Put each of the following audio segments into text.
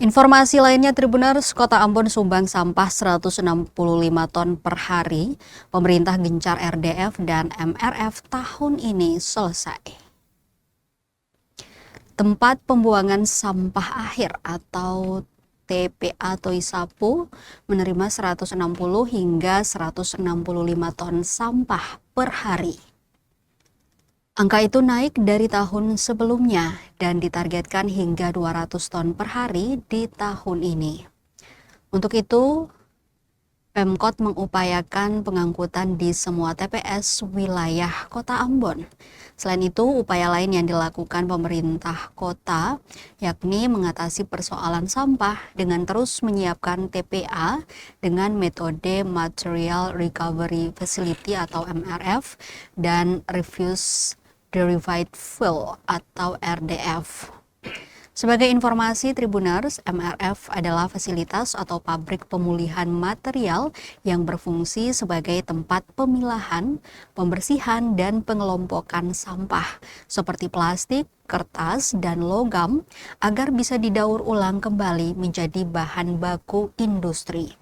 Informasi lainnya, Tribuners, Kota Ambon sumbang sampah 165 ton per hari. Pemerintah gencar RDF dan MRF tahun ini selesai. Tempat pembuangan sampah akhir atau TPA Toisapu menerima 160 hingga 165 ton sampah per hari. Angka itu naik dari tahun sebelumnya dan ditargetkan hingga 200 ton per hari di tahun ini. Untuk itu, Pemkot mengupayakan pengangkutan di semua TPS wilayah Kota Ambon. Selain itu, upaya lain yang dilakukan pemerintah kota yakni mengatasi persoalan sampah dengan terus menyiapkan TPA dengan metode Material Recovery Facility atau MRF dan Refuse Derived Fuel atau RDF. Sebagai informasi, Tribuners, MRF adalah fasilitas atau pabrik pemulihan material yang berfungsi sebagai tempat pemilahan, pembersihan, dan pengelompokan sampah seperti plastik, kertas, dan logam agar bisa didaur ulang kembali menjadi bahan baku industri.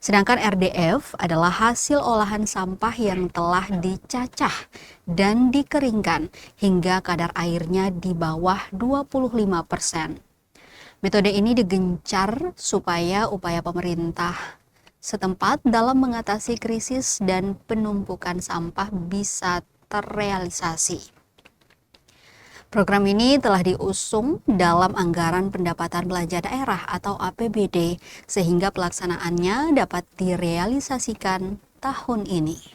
Sedangkan RDF adalah hasil olahan sampah yang telah dicacah dan dikeringkan hingga kadar airnya di bawah 25%. Metode ini digencar supaya upaya pemerintah setempat dalam mengatasi krisis dan penumpukan sampah bisa terrealisasi. Program ini telah diusung dalam Anggaran Pendapatan Belanja Daerah atau APBD, sehingga pelaksanaannya dapat direalisasikan tahun ini.